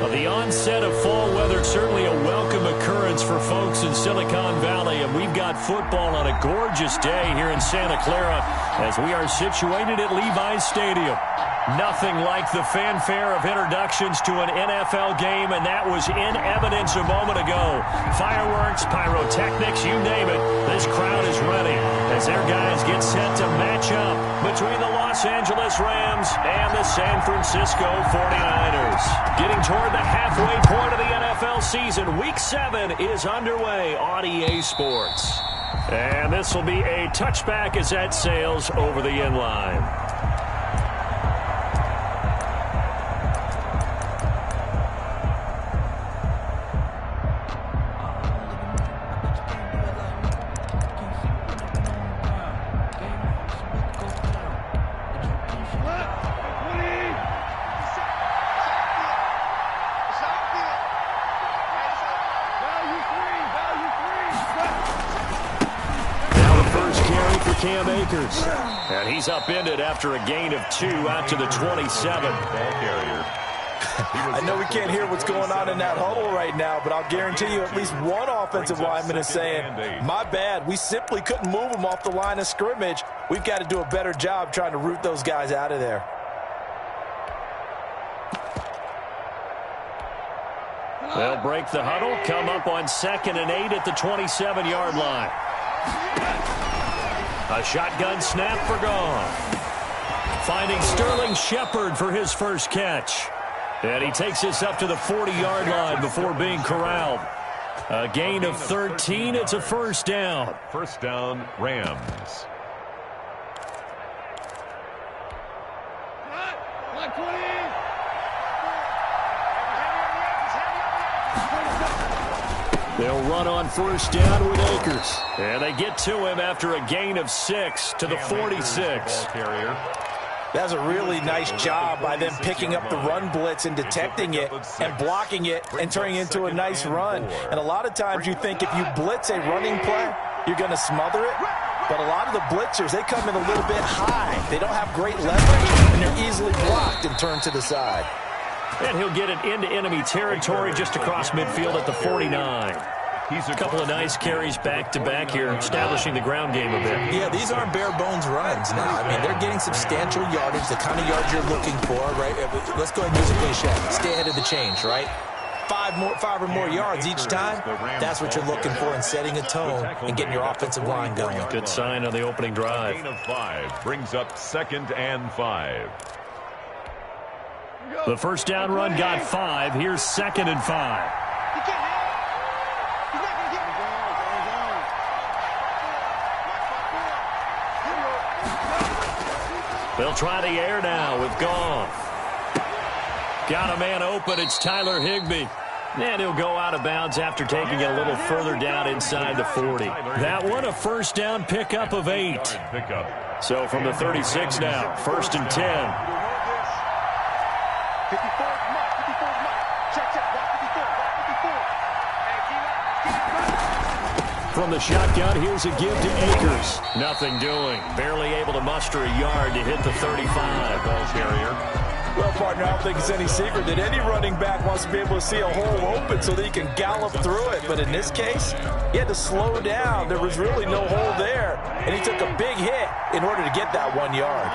Well, the onset of fall weather is certainly a welcome occurrence for folks in Silicon Valley, and we've got football on a gorgeous day here in Santa Clara as we are situated at Levi's Stadium. Nothing like the fanfare of introductions to an NFL game, and that was in evidence a moment ago. Fireworks, pyrotechnics, you name it. This crowd is ready as their guys get set to match up between the Los Angeles Rams and the San Francisco 49ers. Getting toward the halfway point of the NFL season, Week 7 is underway on EA Sports. And this will be a touchback as that sails over the end line. And he's upended after a gain of 2 out to the 27. I know we can't hear what's going on in that huddle right now, but I'll guarantee you at least one offensive lineman is saying, my bad, we simply couldn't move them off the line of scrimmage. We've got to do a better job trying to root those guys out of there. They'll break the huddle, come up on 2nd and 8 at the 27-yard line. A shotgun snap for Goff. Finding Sterling Shepard for his first catch. And he takes this up to the 40-yard line before being corralled. A gain of 13. It's a first down. First down, Rams. They'll run on first down with Akers. And they get to him after a gain of 6 to the 46. That's a really nice job by them picking up the run blitz and detecting it and blocking it and turning it into a nice run. And a lot of times you think if you blitz a running play, you're going to smother it. But a lot of the blitzers, they come in a little bit high. They don't have great leverage, and they're easily blocked and turned to the side. And he'll get it into enemy territory just across midfield at the 49. A couple of nice carries back-to-back here, establishing the ground game a bit. Yeah, these aren't bare-bones runs now. I mean, they're getting substantial yardage, the kind of yards you're looking for, right? Let's go ahead and use a cliche. Stay ahead of the change, right? Five or more yards each time, that's what you're looking for in setting a tone and getting your offensive line going. Good sign on the opening drive. Gain of 5 brings up 2nd and 5. The first down run got 5. Here's 2nd and 5. They'll try the air now with Goff. Got a man open. It's Tyler Higbee. And he'll go out of bounds after taking it a little further down inside the 40. That one a first down pickup of 8. So from the 36 now, 1st and 10. From the shotgun, here's a give to Akers. Nothing doing. Barely able to muster a yard to hit the 35. Ball carrier. Well, partner, I don't think it's any secret that any running back wants to be able to see a hole open so that he can gallop through it. But in this case, he had to slow down. There was really no hole there. And he took a big hit in order to get that 1 yard.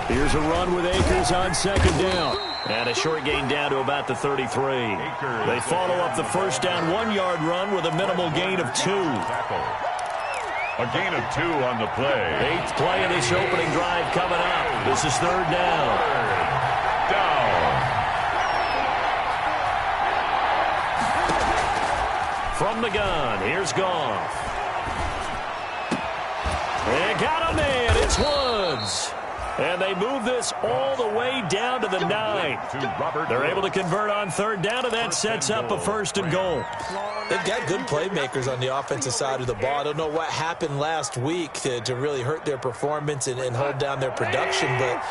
Here's a run with Akers on 2nd down. And a short gain down to about the 33. They follow up the first down 1-yard run with a minimal gain of 2. A gain of 2 on the play. 8th play of this opening drive coming up. This is 3rd down. From the gun, here's Goff. They got a man. It's Woods. And they move this all the way down to the 9. They're able to convert on 3rd down, and that sets up a 1st and goal. They've got good playmakers on the offensive side of the ball. I don't know what happened last week to really hurt their performance and hold down their production, but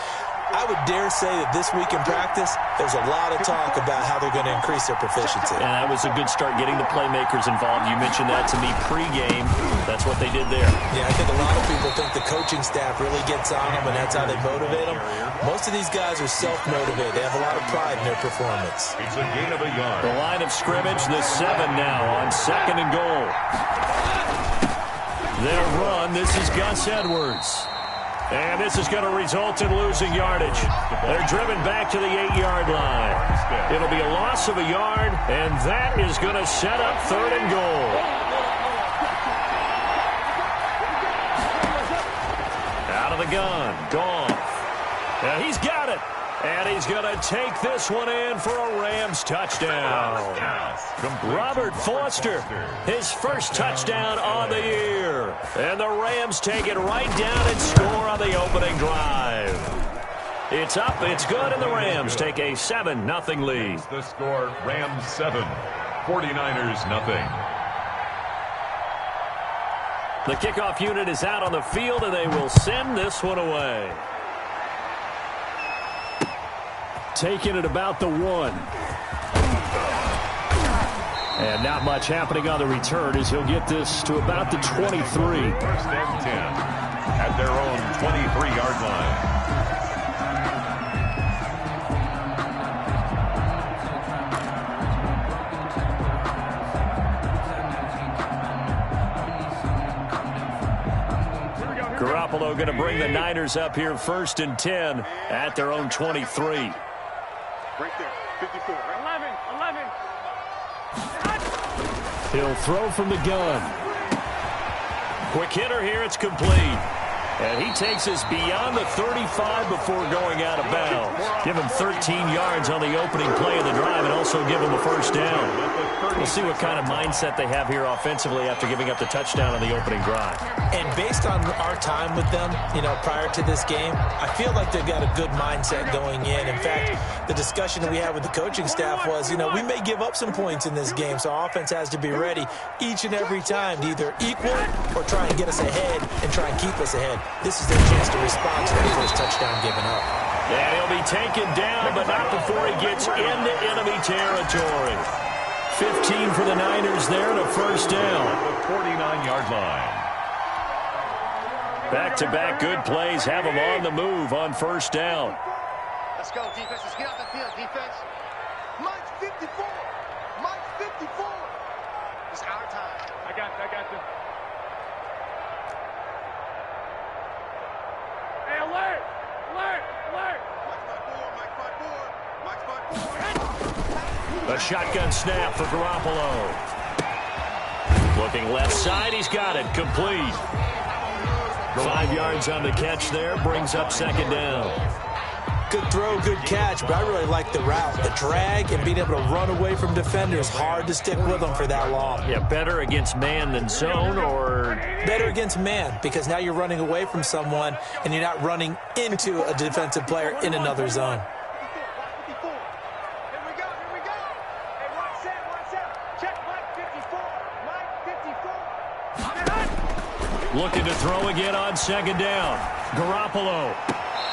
I would dare say that this week in practice, there's a lot of talk about how they're going to increase their proficiency. And that was a good start getting the playmakers involved. You mentioned that to me pregame. That's what they did there. Yeah, I think a lot of people think the coaching staff really gets on them, and that's how they motivate them. Most of these guys are self-motivated. They have a lot of pride in their performance. It's a gain of a yard. The line of scrimmage, the 7 now on 2nd and goal. They'll run. This is Gus Edwards. And this is going to result in losing yardage. They're driven back to the 8-yard line. It'll be a loss of a yard, and that is going to set up 3rd and goal. Out of the gun, Goff. And he's got it. And he's going to take this one in for a Rams touchdown. Robert Foster, his first touchdown on the year. And the Rams take it right down and score on the opening drive. It's up, it's good, and the Rams take a 7-0 lead. The score, Rams 7, 49ers nothing. The kickoff unit is out on the field, and they will send this one away. Taking it about the 1. And not much happening on the return as he'll get this to about the 23. 1st and 10 at their own 23-yard line. Garoppolo going to bring the Niners up here 1st and 10 at their own 23. Right there, 54. 11. He'll throw from the gun. Quick hitter here, it's complete. And he takes us beyond the 35 before going out of bounds. Give him 13 yards on the opening play of the drive and also give him a 1st down. We'll see what kind of mindset they have here offensively after giving up the touchdown on the opening drive. And based on our time with them, prior to this game, I feel like they've got a good mindset going in. In fact, the discussion that we had with the coaching staff was, we may give up some points in this game, so our offense has to be ready each and every time to either equal or try and get us ahead and try and keep us ahead. This is their chance to respond to that first touchdown given up. And he'll be taken down, but not before he gets into enemy territory. 15 for the Niners there and a 1st down. The 49-yard line. Back-to-back good plays have them on the move on 1st down. Let's go, defense. Let's get out the field, defense. Mike's 54. Mike's 54. It's our time. I got this. Hey, alert! Mike's 5-4. A shotgun snap for Garoppolo. Looking left side, he's got it. Complete. 5 yards on the catch there, brings up 2nd down. Good throw, good catch, but I really like the route. The drag and being able to run away from defenders, hard to stick with them for that long. Yeah, better against man than zone, or? Better against man, because now you're running away from someone and you're not running into a defensive player in another zone. Looking to throw again on 2nd down. Garoppolo.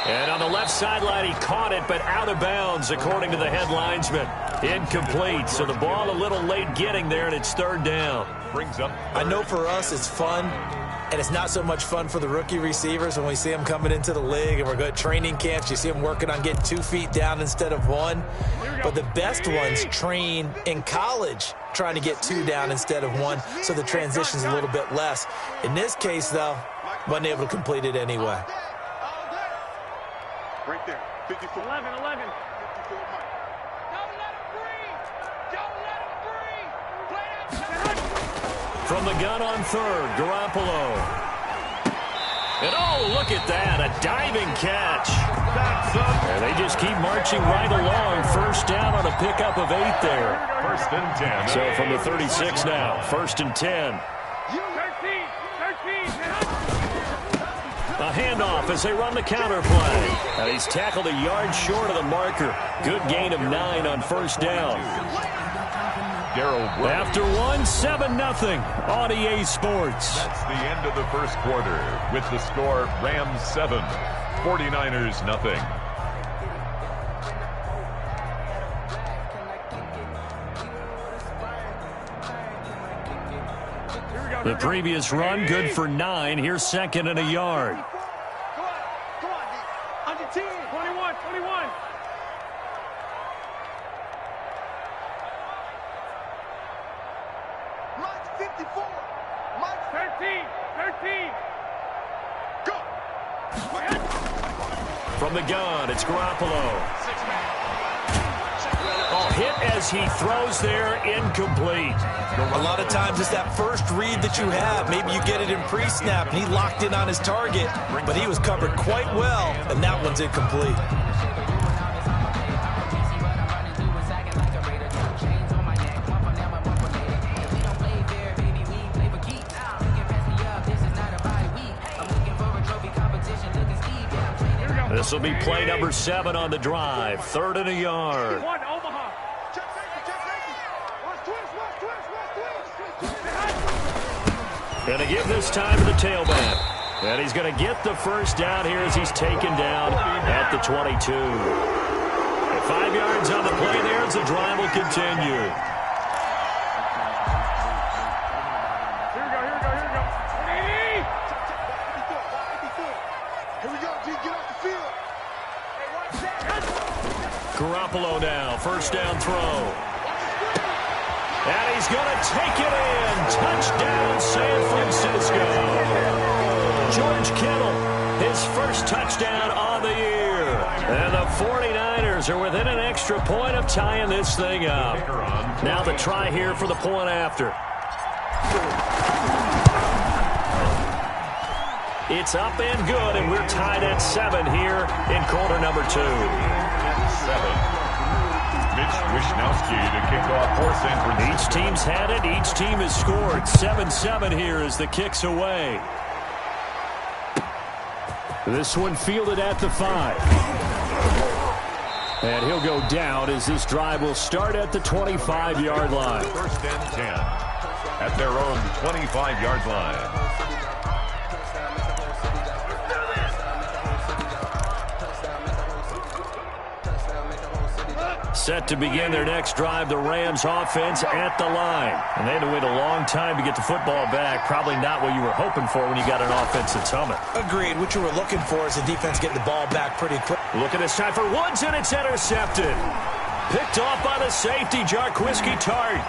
And on the left sideline, he caught it, but out of bounds, according to the head linesman. Incomplete, so the ball a little late getting there, and it's 3rd down. Brings up. I know for us it's fun, and it's not so much fun for the rookie receivers when we see them coming into the league, and we're good training camps. You see them working on getting 2 feet down instead of 1. But the best ones train in college trying to get 2 down instead of 1, so the transition's a little bit less. In this case, though, wasn't able to complete it anyway. Right there, 54. 11. 54, Mike. Don't let him breathe. Don't let him breathe. Play that. From the gun on 3rd, Garoppolo. And oh, look at that, a diving catch. And they just keep marching right along. 1st down on a pickup of 8 there. 1st and 10. So from the 36 now, 1st and 10. 13. A handoff as they run the counter play. And he's tackled a yard short of the marker. Good gain of 9 on 1st down. After 1, 7-0 on EA Sports. That's the end of the 1st quarter with the score Rams 7, 49ers nothing. The previous run, good for 9. Here's second and a yard. Come on, D. Under 10. 21, 21. Mike's 54. Mike's 13, 13. Go. From the gun, it's Garoppolo. Oh, hit as he throws there, incomplete. A lot of times it's that first read that you have. Maybe you get it in pre-snap, and he locked in on his target, but he was covered quite well, and that one's incomplete. This will be play number 7 on the drive. 3rd and a yard. Going to give this time to the tailback. And he's going to get the first down here as he's taken down at the 22. At 5 yards on the play there as the drive will continue. Garoppolo now, first down throw. And he's going to take it in. Touchdown, San Francisco. George Kittle, his first touchdown on the year. And the 49ers are within an extra point of tying this thing up. Now the try here for the point after. It's up and good, and we're tied at 7 here in quarter number 2. 7. Mitch Wishnowsky to kick off for San Francisco. Each team's had it. Each team has scored. 7-7 here as the kick's away. This one fielded at the 5. And he'll go down as this drive will start at the 25-yard line. First and 10 at their own 25-yard line. Set to begin their next drive, the Rams offense at the line. And they had to wait a long time to get the football back. Probably not what you were hoping for when you got an offense that's humming. Agreed. What you were looking for is the defense getting the ball back pretty quick. Look at this time for Woods, and it's intercepted. Picked off by the safety, Jarquiski Tart.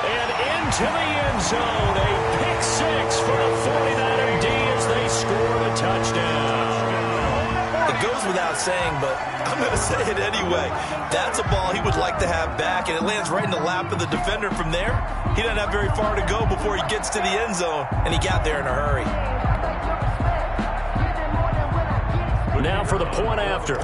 And into the end zone. A pick 6 for the 49er D as they score the touchdown. It goes without saying, but I'm going to say it anyway. That's a ball he would like to have back, and it lands right in the lap of the defender from there. He doesn't have very far to go before he gets to the end zone, and he got there in a hurry. Now for the point after.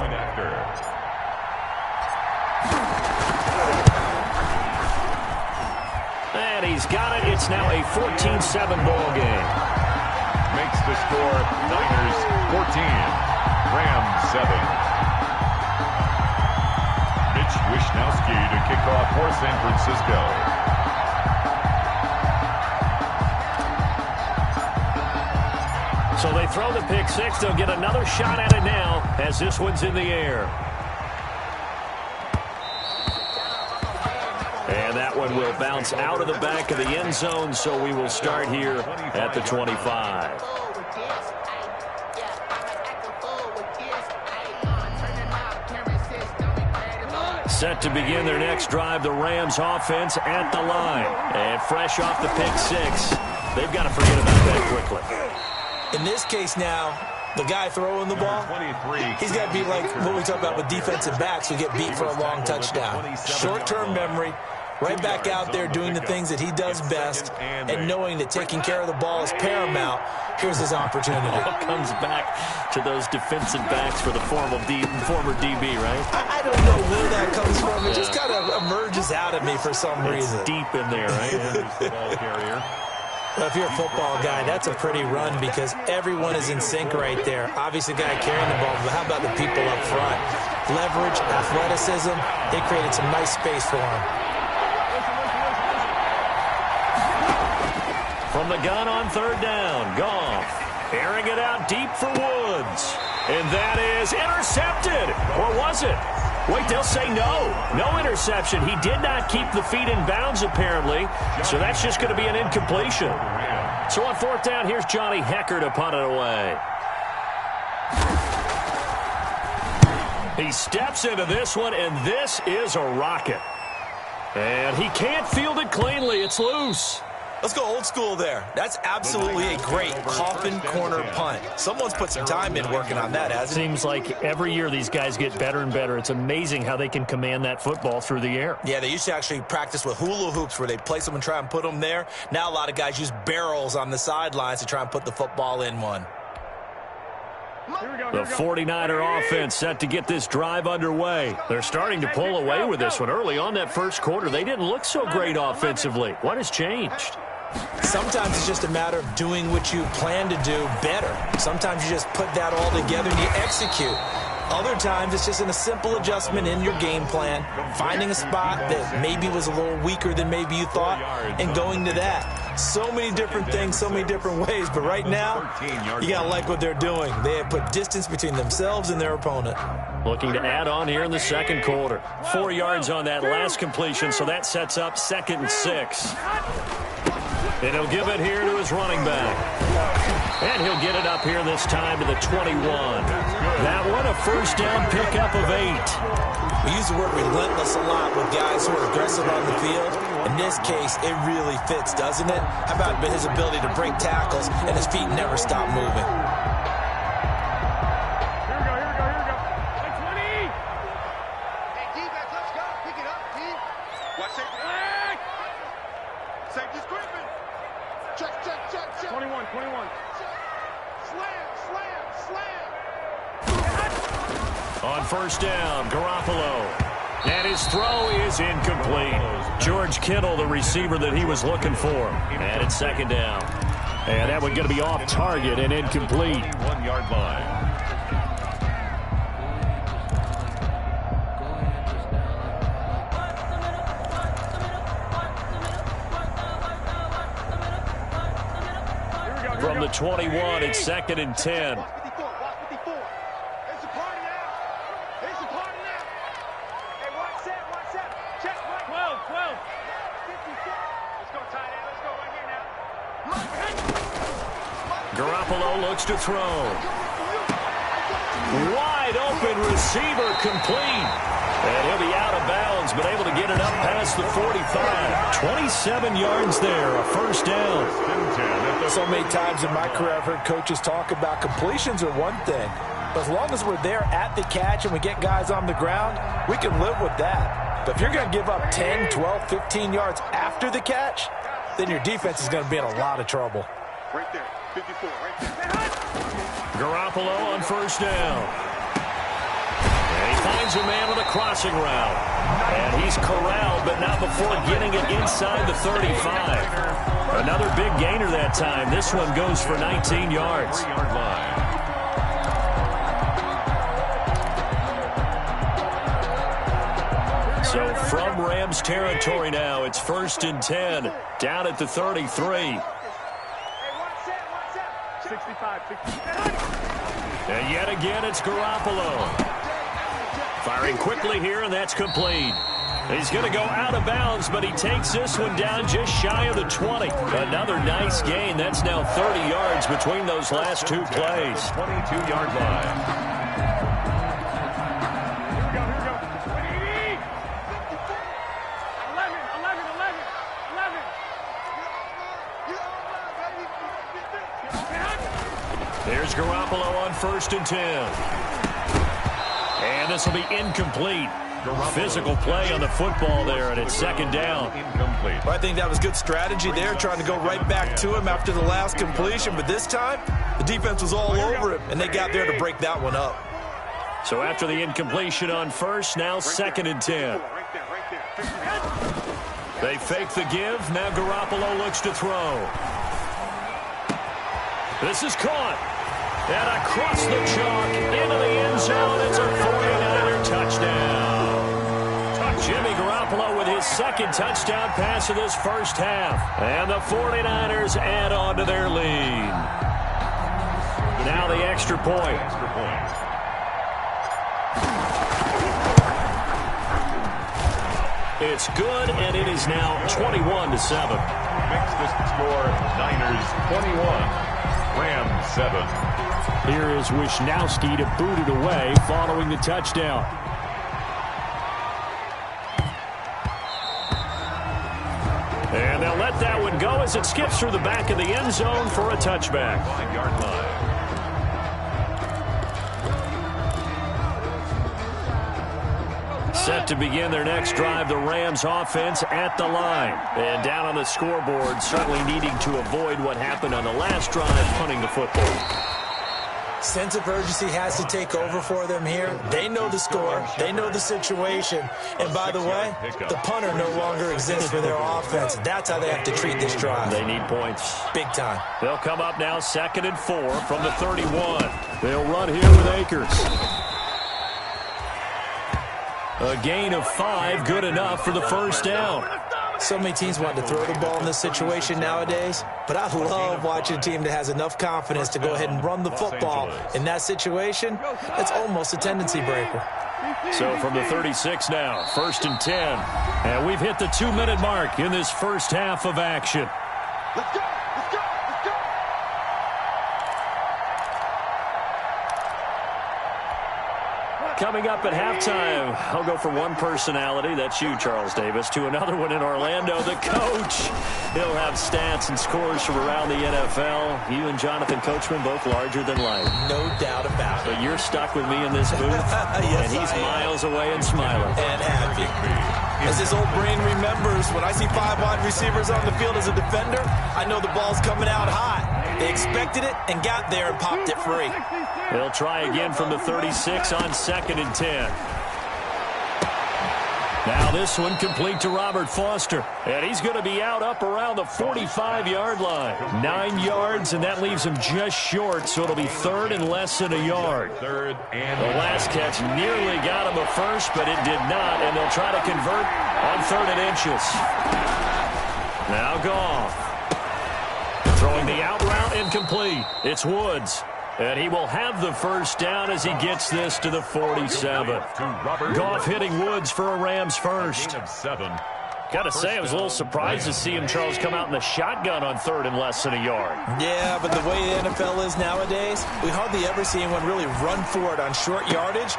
And he's got it. It's now a 14-7 ball game. Makes the score Niners 14. Rams 7. Mitch Wishnowsky to kick off for San Francisco. So they throw the pick 6. They'll get another shot at it now as this one's in the air. And that one will bounce out of the back of the end zone, so we will start here at the 25. Set to begin their next drive, the Rams offense at the line. And fresh off the pick 6, they've got to forget about that quickly. In this case now, the guy throwing the ball, he's got to be like what we talk about with defensive backs who get beat for a long touchdown. Short-term memory, right back out there doing the things that he does best, and knowing that taking care of the ball is paramount. Here's his opportunity. All comes back to those defensive backs for the former DB, right? I don't know where that comes from. It just kind of emerges out of me for some reason. Deep in there, right? The ball carrier. Well, if you're a football guy, that's a pretty run because everyone is in sync right there. Obviously, the guy carrying the ball, but how about the people up front? Leverage, athleticism, they created some nice space for him. From the gun on 3rd down, Goff airing it out deep for Woods. And that is intercepted. Or was it? Wait, they'll say no. No interception. He did not keep the feet in bounds, apparently, so that's just going to be an incompletion. So on fourth down, here's Johnny Hecker to punt it away. He steps into this one, and this is a rocket. And he can't field it cleanly. It's loose. Let's go old school there. That's absolutely a great coffin corner punt. Someone's put some time in working on that, hasn't it? Seems like every year these guys get better and better. It's amazing how they can command that football through the air. Yeah, they used to actually practice with hula hoops where they place them and try and put them there. Now a lot of guys use barrels on the sidelines to try and put the football in one. The 49er offense set to get this drive underway. They're starting to pull away with this one. Early on that first quarter, they didn't look so great offensively. What has changed? Sometimes it's just a matter of doing what you plan to do better. Sometimes you just put that all together and you execute. Other times it's just a simple adjustment in your game plan, finding a spot that maybe was a little weaker than maybe you thought, and going to that. So many different things, so many different ways, but right now, you got to like what they're doing. They have put distance between themselves and their opponent. Looking to add on here in the second quarter. 4 yards on that last completion, so that sets up 2nd and 6. And he'll give it here to his running back. And he'll get it up here this time to the 21. That one a first down pickup of 8. We use the word relentless a lot with guys who are aggressive on the field. In this case, it really fits, doesn't it? How about his ability to break tackles and his feet never stop moving? On first down, Garoppolo. And his throw is incomplete. George Kittle, the receiver that he was looking for. And it's 2nd down. And that one going to be off target and incomplete. 1-yard line. From the 21, it's 2nd and 10. Garoppolo looks to throw. Wide open receiver complete. And he'll be out of bounds, but able to get it up past the 45. 27 yards there, a first down. So many times in my career I've heard coaches talk about completions are one thing. But as long as we're there at the catch and we get guys on the ground, we can live with that. But if you're going to give up 10, 12, 15 yards after the catch, then your defense is going to be in a lot of trouble. Right there, 54, right there. Garoppolo on first down. And he finds a man on the crossing route. And he's corralled, but not before getting it inside the 35. Another big gainer that time. This one goes for 19 yards. 3-yard line. So from Rams territory now, it's 1st and 10, down at the 33. 65. And yet again, it's Garoppolo. Firing quickly here, and that's complete. He's going to go out of bounds, but he takes this one down just shy of the 20. Another nice gain. That's now 30 yards between those last two plays. 22-yard line. There's Garoppolo on 1st and 10. And this will be incomplete. Physical play on the football there, and it's 2nd down. Incomplete. Well, I think that was good strategy there, trying to go right back to him after the last completion. But this time, the defense was all over him, and they got there to break that one up. So after the incompletion on first, now 2nd and 10. They fake the give. Now Garoppolo looks to throw. This is caught. And across the chalk into the end zone. It's a 49er touchdown. Jimmy Garoppolo with his 2nd touchdown pass of this first half. And the 49ers add on to their lead. Now the extra point. It's good, and it is now 21-7. Makes the score Niners 21, Rams 7. Here is Wishnowski to boot it away following the touchdown. And they'll let that one go as it skips through the back of the end zone for a touchback. 5-yard line. Set to begin their next drive, the Rams offense at the line. And down on the scoreboard, certainly needing to avoid what happened on the last drive, punting the football. Sense of urgency has to take over for them here. They know the score. They know the situation. And by the way, the punter no longer exists for their offense. That's how they have to treat this drive. They need points. Big time. They'll come up now 2nd and 4 from the 31. They'll run here with Akers. A gain of 5, good enough for the first down. So many teams want to throw the ball in this situation nowadays, but I love watching a team that has enough confidence to go ahead and run the football. In that situation, it's almost a tendency breaker. So from the 36 now, 1st and 10. And we've hit the 2-minute mark in this first half of action. Let's go! Let's go! Let's go! Coming up at halftime, I'll go from one personality, that's you, Charles Davis, to another one in Orlando, the coach. He'll have stats and scores from around the NFL. You and Jonathan Coachman both larger than life. No doubt about it. But you're stuck with me in this booth, yes, and he's miles away and smiling. And happy. As his old brain remembers, when I see 5 wide receivers on the field as a defender, I know the ball's coming out hot. They expected it and got there and popped it free. They'll try again from the 36 on 2nd and 10. Now this one complete to Robert Foster. And he's going to be out up around the 45-yard line. 9 yards, and that leaves him just short, so it'll be 3rd and less than a yard. Third and The last catch nearly got him a first, but it did not, and they'll try to convert on 3rd and inches. Now Goff. Throwing the out route incomplete. It's Woods. And he will have the first down as he gets this to the 47. Goff hitting Woods for a Rams first. Gain of 7. Gotta say, I was a little surprised to see him, Charles, come out in the shotgun on 3rd and less than a yard. Yeah, but the way the NFL is nowadays, we hardly ever see anyone really run for it on short yardage.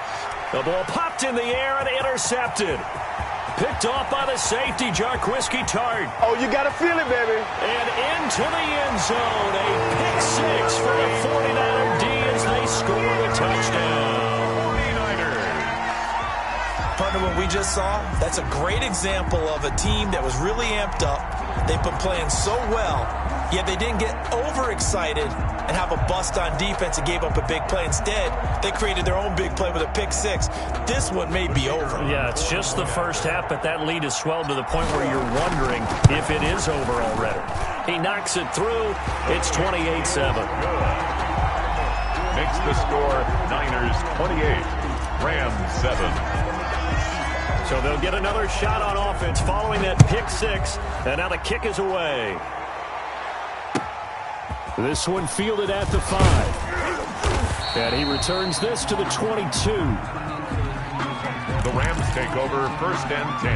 The ball popped in the air and intercepted. Picked off by the safety, Jarquiski Tart. Oh, you gotta feel it, baby. And into the end zone. A pick 6 for the 49er D as they score the touchdown. 49ers. Partner, what we just saw, that's a great example of a team that was really amped up. They've been playing so well, yet they didn't get overexcited and have a bust on defense and gave up a big play. Instead, they created their own big play with a pick 6. This one may be over. Yeah, it's just the first half, but that lead has swelled to the point where you're wondering if it is over already. He knocks it through. It's 28-7. Makes the score Niners 28, Rams 7. So they'll get another shot on offense following that pick 6, and now the kick is away. This one fielded at the 5. And he returns this to the 22. The Rams take over 1st and 10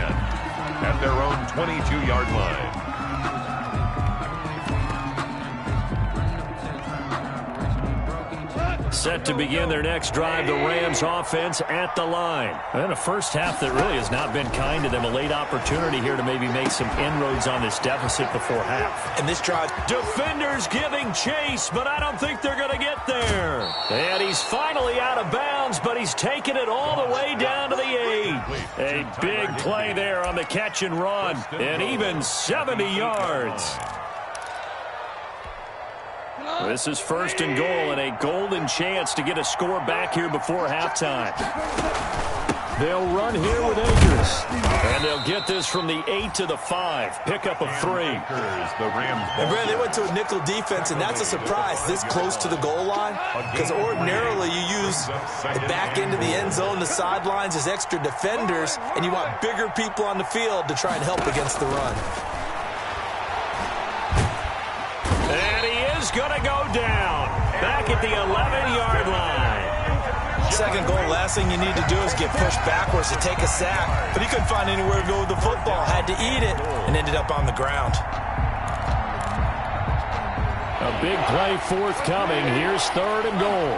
at their own 22-yard line. Set to begin their next drive, the Rams offense at the line. And a first half that really has not been kind to them. A late opportunity here to maybe make some inroads on this deficit before half. And this drive, Defenders giving chase, but I don't think they're going to get there. And he's finally out of bounds, but he's taken it all the way down to the 8. A big play there on the catch and run, and even 70 yards. This is 1st and goal, and a golden chance to get a score back here before halftime. They'll run here with Akers. And they'll get this from the 8 to the 5. Pick up of 3. and Brad, they went to a nickel defense, and that's a surprise this close to the goal line, because ordinarily you use the back end of the end zone, the sidelines as extra defenders, and you want bigger people on the field to try and help against the run. And he is going to go down back at the 11-yard line. second goal, last thing you need to do is get pushed backwards to take a sack. But he couldn't find anywhere to go with the football. Had to eat it and ended up on the ground. A big play forthcoming. Here's 3rd and goal.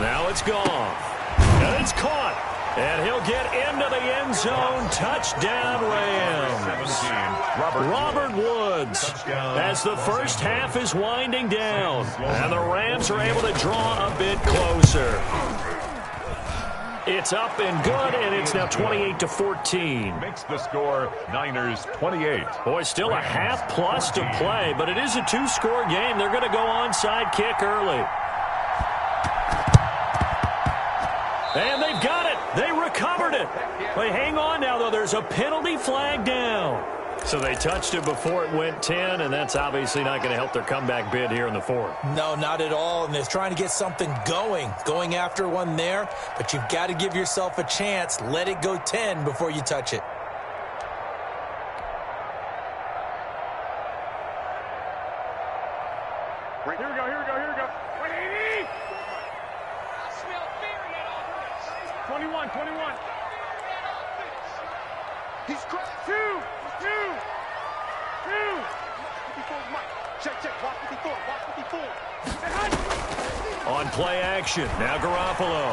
Now it's gone. And it's caught. And he'll get into the end zone. Touchdown, Rams. Robert Woods, as the first half is winding down. And the Rams are able to draw a bit closer. It's up and good, and it's now 28-14. Makes the score Niners 28. Boy, still a half plus to play, but it is a 2-score game. They're going to go onside kick early. And they've got it. They recovered it. They hang on now, though. There's a penalty flag down. So they touched it before it went 10, and that's obviously not going to help their comeback bid here in the 4th. No, not at all, and they're trying to get something going after one there, but you've got to give yourself a chance. Let it go 10 before you touch it. Here we go. 180! I smell fear in that offense. 21. He's cracked. 2. 54's Mike. Check. Watch 54. On play action, now Garoppolo.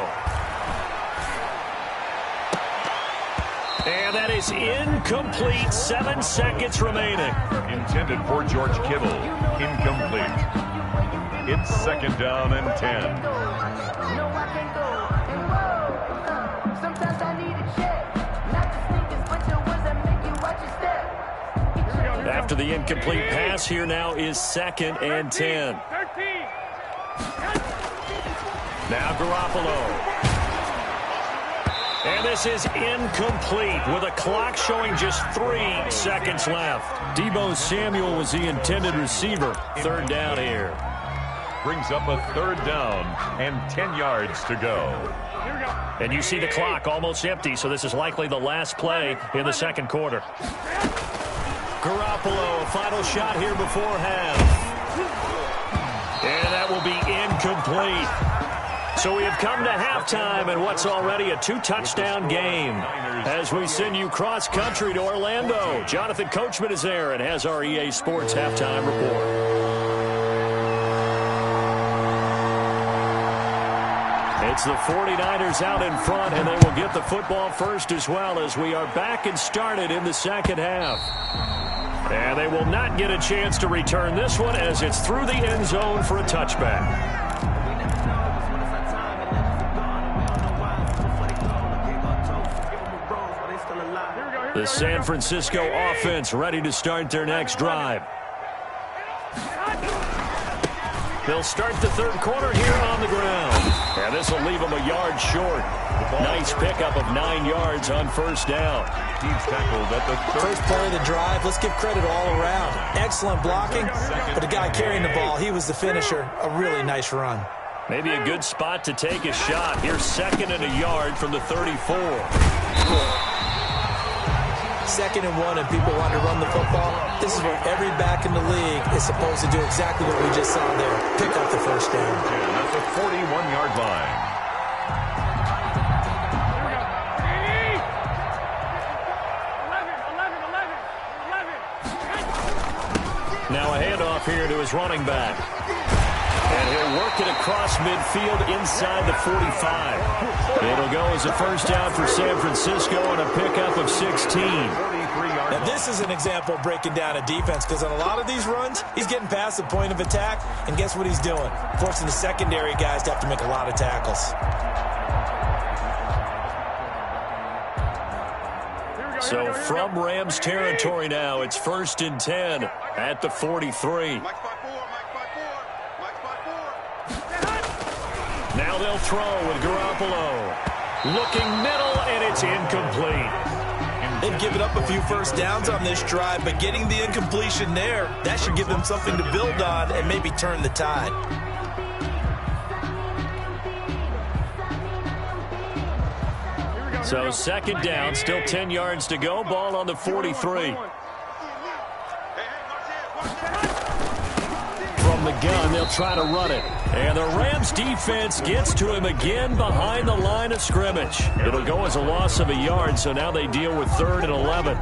And that is incomplete. 7 seconds remaining. Intended for George Kittle. Incomplete. It's 2nd down and 10. After the incomplete pass, here now is 2nd and 10. Now Garoppolo. And this is incomplete with a clock showing just 3 seconds left. Deebo Samuel was the intended receiver. 3rd down here. Brings up a 3rd down and 10 yards to go. And you see the clock almost empty, so this is likely the last play in the 2nd quarter. Garoppolo, a final shot here before half. And that will be incomplete. So we have come to halftime in what's already a 2-touchdown game. As we send you cross-country to Orlando, Jonathan Coachman is there and has our EA Sports halftime report. It's the 49ers out in front, and they will get the football first as well as we are back and started in the 2nd half. And they will not get a chance to return this one as it's through the end zone for a touchback. The San Francisco offense ready to start their next drive. They'll start the 3rd quarter here on the ground. And this will leave them a yard short. Nice pickup of 9 yards on 1st down. He's tackled at the 3rd. First play of the drive, let's give credit all around. Excellent blocking, but the guy carrying the ball, he was the finisher. A really nice run. Maybe a good spot to take a shot. Here's 2nd and a yard from the 34. 2nd and 1 and people want to run the football. This is where every back in the league is supposed to do exactly what we just saw there. Pick up the 1st down. That's a 41-yard line. Now a handoff here to his running back. And he'll work it across midfield inside the 45. It'll go as a 1st down for San Francisco and a pickup of 16. Now this is an example of breaking down a defense because on a lot of these runs, he's getting past the point of attack, and guess what he's doing? Forcing the secondary guys to have to make a lot of tackles. So from Rams territory now, it's 1st and 10 at the 43. Now they'll throw with Garoppolo. Looking middle, and it's incomplete. They've given up a few 1st downs on this drive, but getting the incompletion there, that should give them something to build on and maybe turn the tide. So 2nd down, still 10 yards to go. Ball on the 43. From the gun. They'll try to run it. And the Rams defense gets to him again behind the line of scrimmage. It'll go as a loss of a yard, so now they deal with 3rd and 11.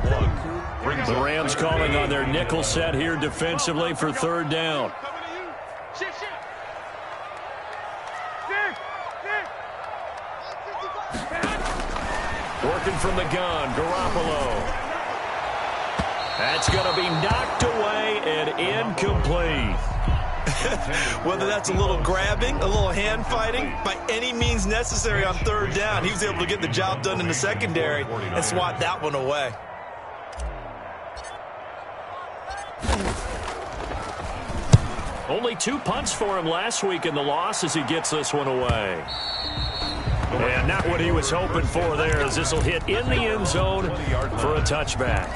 The Rams calling on their nickel set here defensively for 3rd down. Working from the gun, Garoppolo. That's going to be knocked away and incomplete. Whether that's a little grabbing, a little hand fighting, by any means necessary on 3rd down, he was able to get the job done in the secondary and swat that one away. Only 2 punts for him last week in the loss as he gets this one away. And not what he was hoping for there, as this will hit in the end zone for a touchback.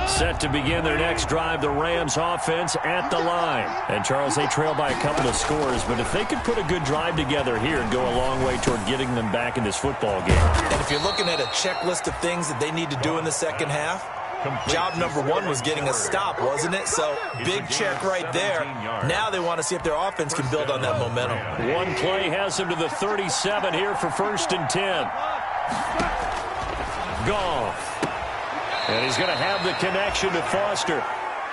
Set to begin their next drive, the Rams offense at the line. And, Charles, they trail by a couple of scores, but if they could put a good drive together here and go a long way toward getting them back in this football game. And if you're looking at a checklist of things that they need to do in the second half, job number 1 was getting a stop, wasn't it? So, big check right there. Now they want to see if their offense can build on that momentum. One play has them to the 37 here for 1st and 10. Goff. And he's going to have the connection to Foster.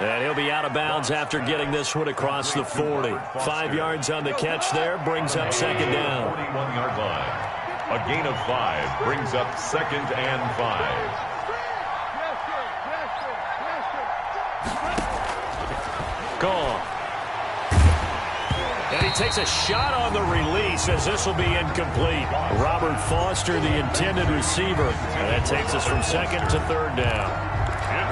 And he'll be out of bounds after getting this one across the 40. 5 yards on the catch there, brings up 2nd down. 41-yard line. A gain of 5 brings up 2nd and 5. Gone. And he takes a shot on the release as this will be incomplete. Robert Foster, the intended receiver. And that takes us from 2nd to 3rd down.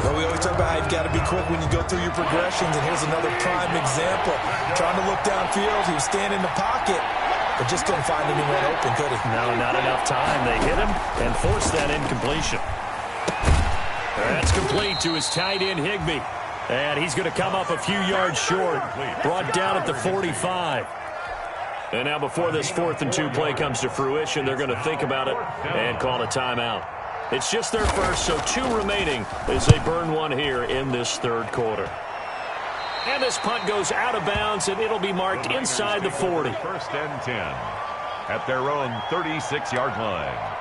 Well, we always talk about how you've got to be quick when you go through your progressions, and here's another prime example. Trying to look downfield, he was standing in the pocket, but just couldn't find anyone open, could he? No, not enough time. They hit him and forced that incompletion. That's complete to his tight end, Higbee. And he's going to come up a few yards short. Brought down at the 45. And now before this 4th and 2 play comes to fruition, they're going to think about it and call a timeout. It's just their first, so 2 remaining as they burn one here in this 3rd quarter. And this punt goes out of bounds, and it'll be marked inside the 40. 1st and 10 at their own 36-yard line.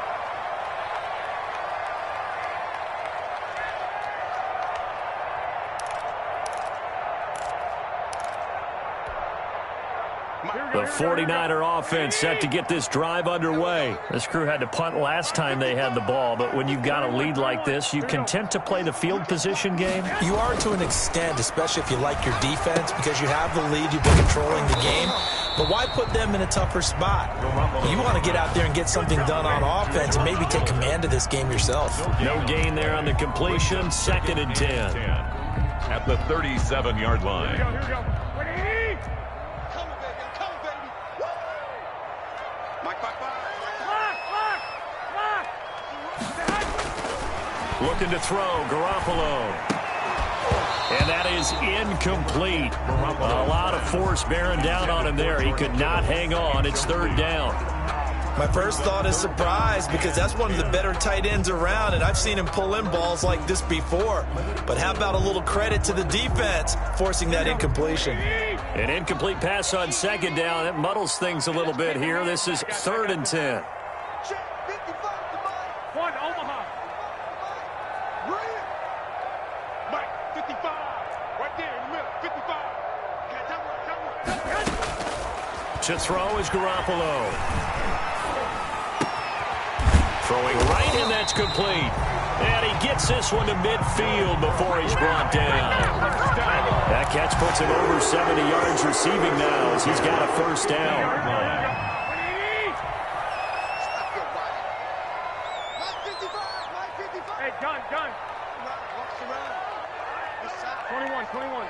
The 49er offense set to get this drive underway. This crew had to punt last time they had the ball, but when you've got a lead like this, you content to play the field position game? You are to an extent, especially if you like your defense, because you have the lead, you've been controlling the game. But why put them in a tougher spot? You want to get out there and get something done on offense and maybe take command of this game yourself. No gain there on the completion, 2nd and 10. At the 37-yard line. Here we go. Looking to throw, Garoppolo. And that is incomplete. A lot of force bearing down on him there. He could not hang on. It's 3rd down. My first thought is surprise, because that's one of the better tight ends around, and I've seen him pull in balls like this before. But how about a little credit to the defense forcing that incompletion? An incomplete pass on 2nd down. It muddles things a little bit here. This is 3rd and 10. One, Omaha. Mike, 55. Right there in the middle, 55. To throw is Garoppolo. Throwing right, and that's complete. And he gets this one to midfield before he's brought down. That catch puts him over 70 yards receiving now as he's got a 1st down. Hey, gun. 21.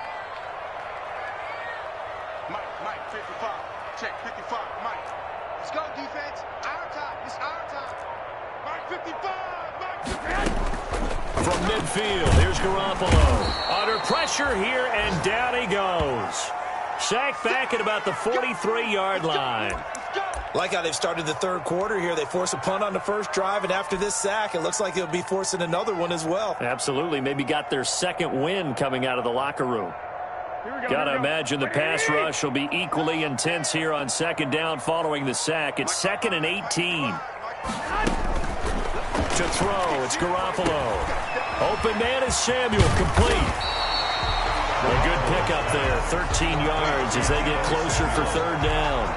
Mike, 55. Check, 55, Mike. Let's go, defense. Our time. It's our time. Mike, 55. Mike, 55. From midfield, here's Garoppolo. Under pressure here, and down he goes. Sacked back at about the 43-yard line. Like how they've started the third quarter here. They force a punt on the first drive, and after this sack, it looks like they'll be forcing another one as well. Absolutely. Maybe got their second win coming out of the locker room. Got to imagine the pass rush will be equally intense here on second down following the sack. It's 2nd and 18. To throw, it's Garoppolo. Open man is Samuel, complete. A good pickup there, 13 yards as they get closer for third down.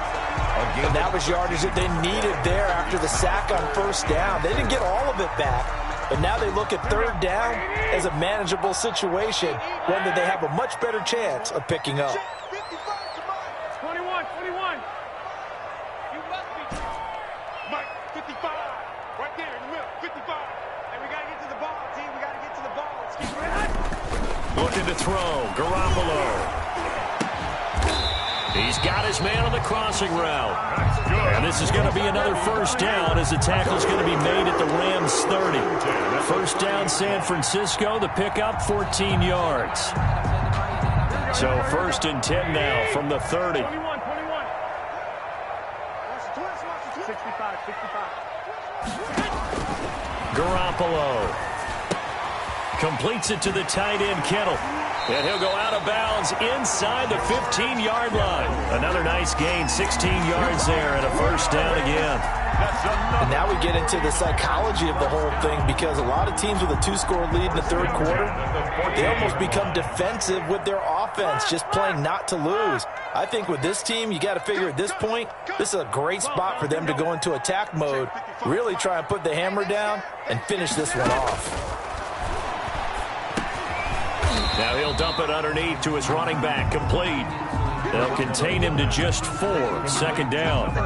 And that was yardage that they needed there after the sack on first down. They didn't get all of it back, but now they look at third down as a manageable situation, one that they have a much better chance of picking up. 21. You must be. Mike, 55. Right there in the middle, 55. And we got to get to the ball, team. We got to get to the ball. Let's keep it. Looking to throw, Garoppolo. He's got his man on the crossing route. And this is going to be another first down as the tackle's going to be made at the Rams 30. First down, San Francisco. The pickup, 14 yards. So 1st and 10 now from the 30. 21. 65. Garoppolo completes it to the tight end, Kittle. And he'll go out of bounds inside the 15-yard line. Another nice gain, 16 yards there, and a first down again. And now we get into the psychology of the whole thing, because a lot of teams with a 2-score lead in the third quarter, they almost become defensive with their offense, just playing not to lose. I think with this team, you got to figure at this point, this is a great spot for them to go into attack mode, really try and put the hammer down and finish this one off. Now he'll dump it underneath to his running back, complete. They'll contain him to just 4, second down.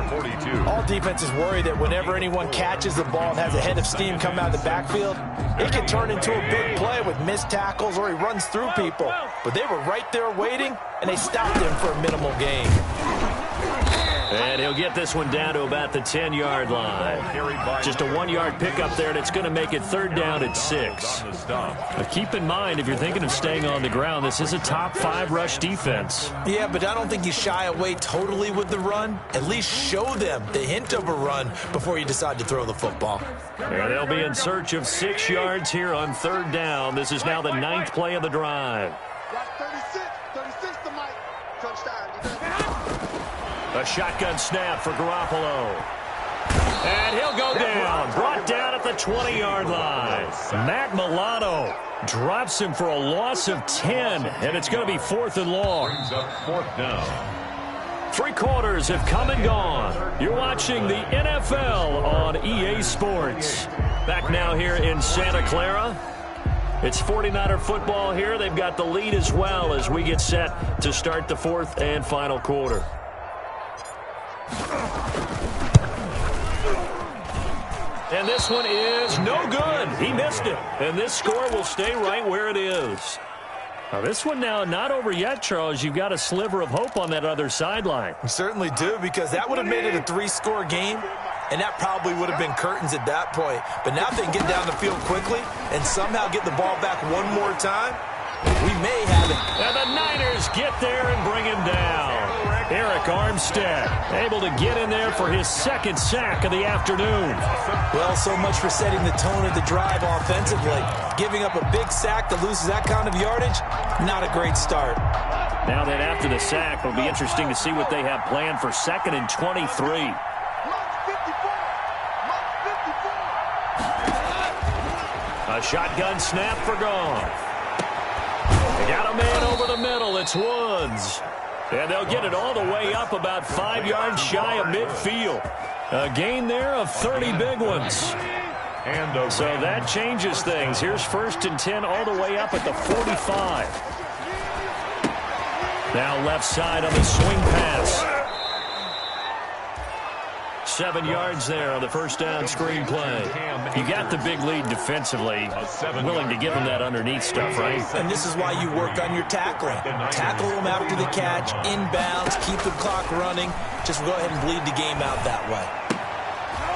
All defenses worry that whenever anyone catches the ball and has a head of steam come out of the backfield, it can turn into a big play with missed tackles or he runs through people. But they were right there waiting, and they stopped him for a minimal gain. And he'll get this one down to about the 10-yard line. Just a 1-yard pickup there, and it's going to make it third down at 6. But keep in mind, if you're thinking of staying on the ground, this is a top 5 rush defense. Yeah, but I don't think you shy away totally with the run. At least show them the hint of a run before you decide to throw the football. And they'll be in search of 6 yards here on third down. This is now the 9th play of the drive. Got 36 to Mike. Touchdown. A shotgun snap for Garoppolo. And he'll go down. Brought down at the 20-yard line. Matt Milano drops him for a loss of 10. And it's going to be 4th and long. Brings up 4th down. 3 quarters have come and gone. You're watching the NFL on EA Sports. Back now here in Santa Clara. It's 49er football here. They've got the lead as well as we get set to start the 4th and final quarter. And this one is no good. He missed it. And this score will stay right where it is. Now this one now not over yet, Charles. You've got a sliver of hope on that other sideline. You certainly do, because that would have made it a 3-score game, and that probably would have been curtains at that point. But now if they can get down the field quickly and somehow get the ball back one more time, we may have it. And the Niners get there and bring him down. Eric Armstead able to get in there for his 2nd sack of the afternoon. Well, so much for setting the tone of the drive offensively. Giving up a big sack that loses that kind of yardage, not a great start. Now that after the sack, it'll be interesting to see what they have planned for 2nd and 23. A shotgun snap for Goff. They got a man over the middle. It's Woods. And they'll get it all the way up about 5 yards shy of midfield. A gain there of 30 big ones. So that changes things. Here's 1st and 10 all the way up at the 45. Now left side on the swing pass. 7 yards there on the first down screen play. You got the big lead defensively. Willing to give them that underneath stuff, right? And this is why you work on your tackling. Tackle them after the catch, inbounds, keep the clock running. Just go ahead and bleed the game out that way.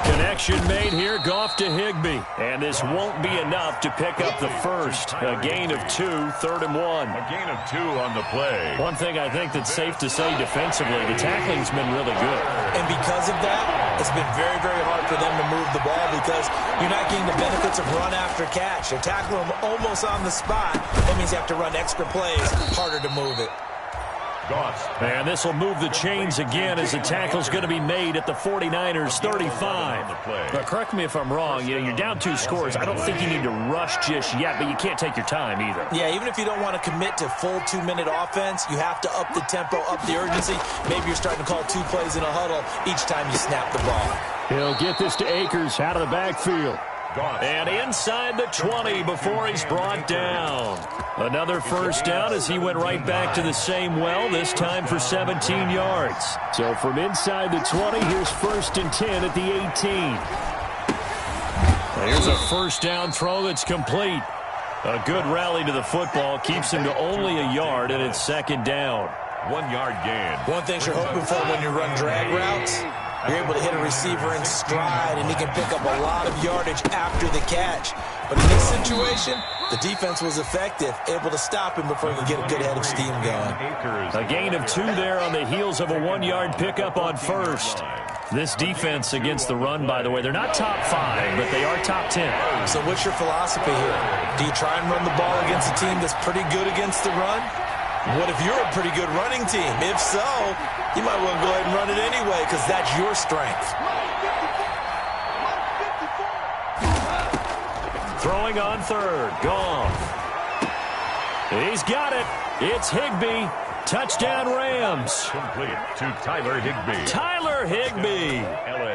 Connection made here, Goff to Higbee. And this won't be enough to pick up the first. A gain of 2, 3rd and 1. A gain of 2 on the play. One thing I think that's safe to say defensively, the tackling's been really good. And because of that, it's been very, very hard for them to move the ball because you're not getting the benefits of run after catch. You're tackling them almost on the spot. That means you have to run extra plays, harder to move it. And this will move the chains again as the tackle's going to be made at the 49ers 35. But correct me if I'm wrong, you're down 2 scores. I don't think you need to rush just yet, but you can't take your time either. Yeah, even if you don't want to commit to full 2-minute offense, you have to up the tempo, up the urgency. Maybe you're starting to call 2 plays in a huddle each time you snap the ball. He'll get this to Akers out of the backfield. And inside the 20 before he's brought down. Another first down as he went right back to the same well, this time for 17 yards. So from inside the 20, here's 1st and 10 at the 18. Here's a first down throw that's complete. A good rally to the football keeps him to only a yard, and it's 2nd down. 1-yard gain. One thing you're hoping for when you run drag routes, you're able to hit a receiver in stride, and he can pick up a lot of yardage after the catch. But in this situation, the defense was effective, able to stop him before he could get a good head of steam going. A gain of 2 there on the heels of a 1-yard pickup on first. This defense against the run, by the way, they're not top 5, but they are top 10. So what's your philosophy here? Do you try and run the ball against a team that's pretty good against the run? What if you're a pretty good running team? If so, you might well go ahead and run it anyway because that's your strength. Throwing on 3rd. Goff. He's got it. It's Higbee. Touchdown Rams. Complete to Tyler Higbee. Tyler Higbee.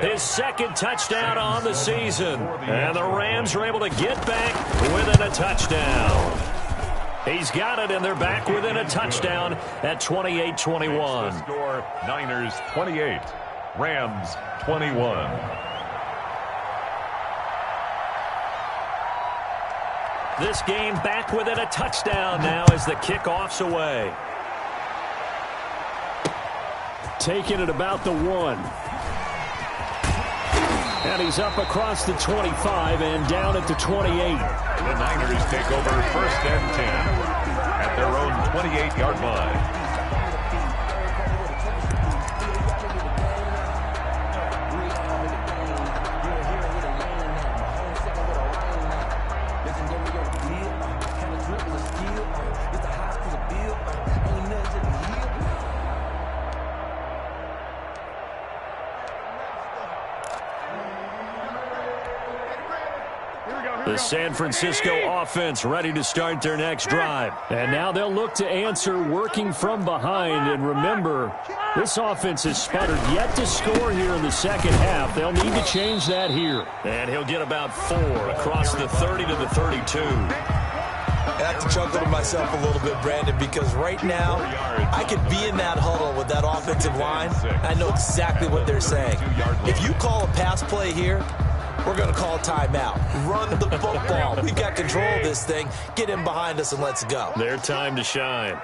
His 2nd touchdown on the season. And the Rams are able to get back within a touchdown. He's got it, and they're back within a touchdown at 28-21. Score, Niners 28, Rams 21. This game back within a touchdown now as the kickoff's away. Taking it about the 1. And he's up across the 25 and down at the 28. The Niners take over 1st and 10 at their own 28-yard line. The San Francisco offense ready to start their next drive. And now they'll look to answer working from behind. And remember, this offense has sputtered yet to score here in the 2nd half. They'll need to change that here. And he'll get about 4 across the 30 to the 32. I have to chuckle to myself a little bit, Brandon, because right now I could be in that huddle with that offensive line. I know exactly what they're saying. If you call a pass play here, we're going to call timeout. Run the football. We've got control of this thing. Get in behind us and let's go. Their time to shine.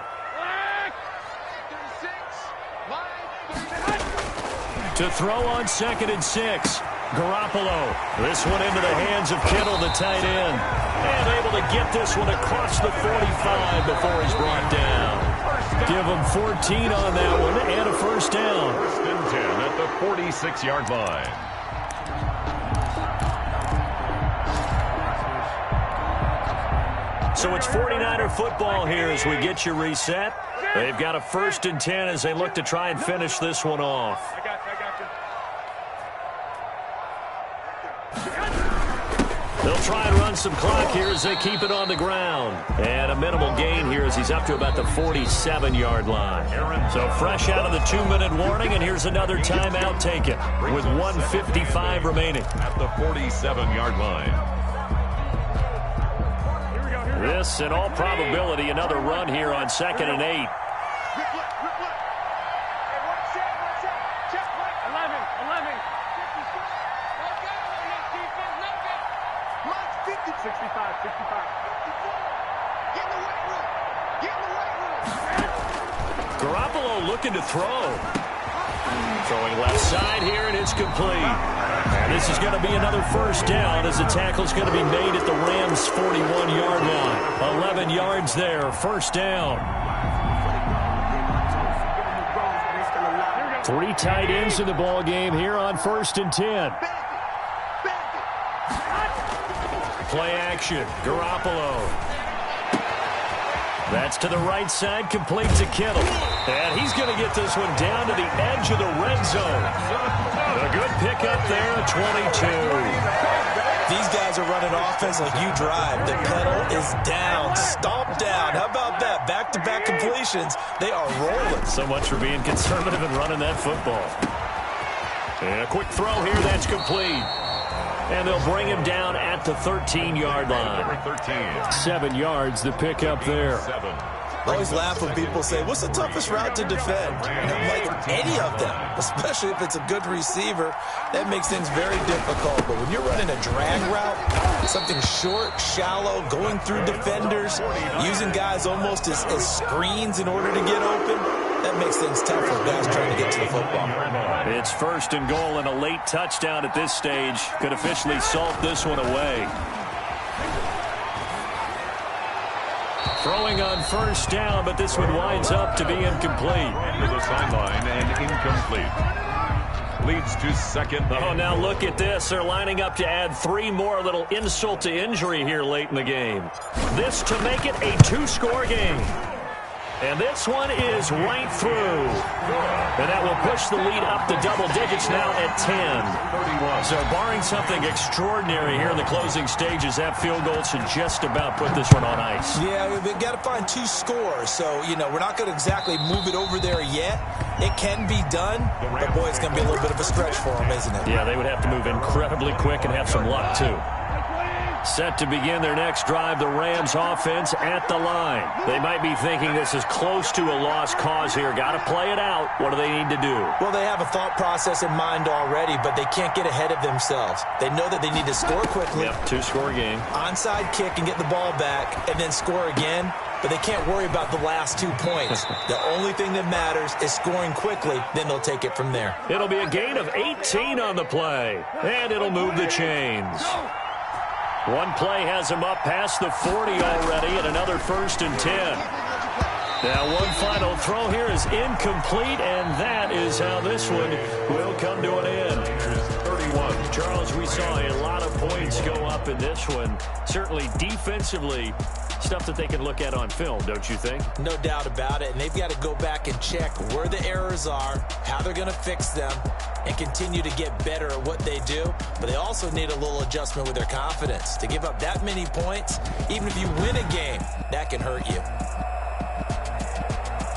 To throw on 2nd and 6. Garoppolo. This one into the hands of Kittle, the tight end. And able to get this one across the 45 before he's brought down. Give him 14 on that one and a first down. 1st and 10 at the 46-yard line. So it's 49er football here as we get you reset. They've got a 1st and 10 as they look to try and finish this one off. They'll try and run some clock here as they keep it on the ground. And a minimal gain here as he's up to about the 47-yard line. So fresh out of the 2-minute warning, and here's another timeout taken with 1:55 remaining. At the 47-yard line. This, in all probability, another run here on 2nd and 8. Garoppolo looking to throw. Throwing left side here, and it's complete. And this is going to be another first down as the tackle is going to be made at the Rams' 41-yard line. 11 yards there, first down. 3 tight ends in the ball game here on 1st and 10. Play action, Garoppolo. That's to the right side, complete to Kittle. And he's going to get this one down to the edge of the red zone. A good pickup there, 22. These guys are running offense like you drive. The pedal is down, stomp down. How about that? Back-to-back completions. They are rolling. So much for being conservative and running that football. And a quick throw here, that's complete. And they'll bring him down at the 13-yard line. 7 yards, the pickup there. I always laugh when people say, what's the toughest route to defend? And I'm like, any of them, especially if it's a good receiver. That makes things very difficult. But when you're running a drag route, something short, shallow, going through defenders, using guys almost as screens in order to get open, that makes things tough for guys trying to get to the football. It's 1st and goal, and a late touchdown at this stage could officially salt this one away. Throwing on 1st down, but this one winds up to be incomplete. To the sideline and incomplete. Leads to 2nd. Oh, now look at this. They're lining up to add 3 more, a little insult to injury here late in the game. This to make it a 2-score game. And this one is right through. And that will push the lead up to double digits now at 10. So barring something extraordinary here in the closing stages, that field goal should just about put this one on ice. Yeah, we've got to find 2 scores. So, you know, we're not going to exactly move it over there yet. It can be done, but boy, it's going to be a little bit of a stretch for them, isn't it? Yeah, they would have to move incredibly quick and have some luck, too. Set to begin their next drive, the Rams offense at the line. They might be thinking this is close to a lost cause here. Got to play it out. What do they need to do? Well, they have a thought process in mind already, but they can't get ahead of themselves. They know that they need to score quickly. Yep, 2-score game. Onside kick and get the ball back and then score again, but they can't worry about the last 2 points. The only thing that matters is scoring quickly, then they'll take it from there. It'll be a gain of 18 on the play, and it'll move the chains. One play has him up past the 40 already, and another 1st and 10. Now one final throw here is incomplete, and that is how this one will come to an end. 31. Charles, we saw a lot of points go up in this one. Certainly defensively, stuff that they can look at on film, don't you think? No doubt about it, and they've got to go back and check where the errors are, how they're going to fix them, and continue to get better at what they do. But they also need a little adjustment with their confidence. To give up that many points, even if you win a game, that can hurt you.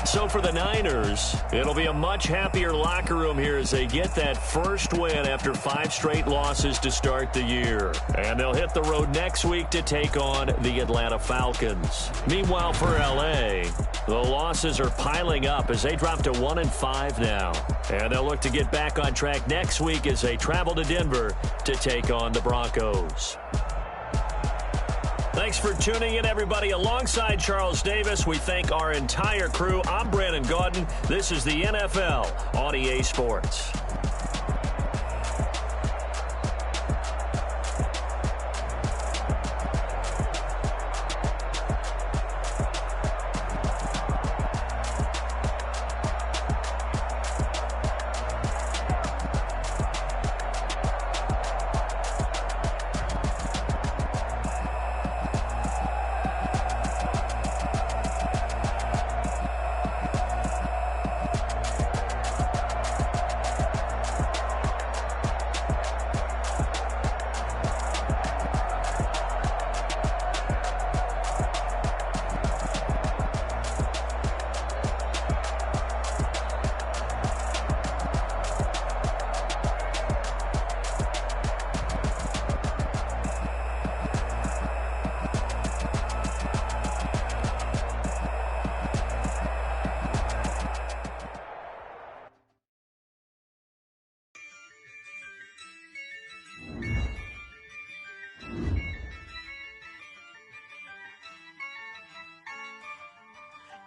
So for the Niners, it'll be a much happier locker room here as they get that first win after 5 straight losses to start the year. And they'll hit the road next week to take on the Atlanta Falcons. Meanwhile, for L.A., the losses are piling up as they drop to 1-5 now. And they'll look to get back on track next week as they travel to Denver to take on the Broncos. Thanks for tuning in, everybody. Alongside Charles Davis, we thank our entire crew. I'm Brandon Gaudin. This is the NFL on EA Sports.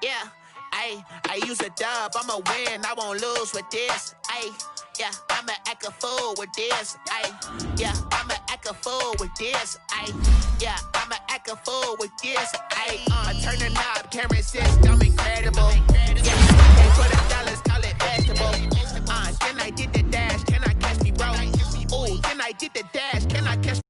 Yeah, I use a dub, I'ma win, I won't lose with this. Ay, yeah, I'ma act a fool with this. Ay, yeah, I'ma act a fool with this. Ay, yeah, I'ma act a fool with this. Ay, I turn the knob, camera system incredible. Yeah, can't put $1, call it vegetable. Then I did the dash, can I catch me, bro? Ooh, then I did the dash, can I catch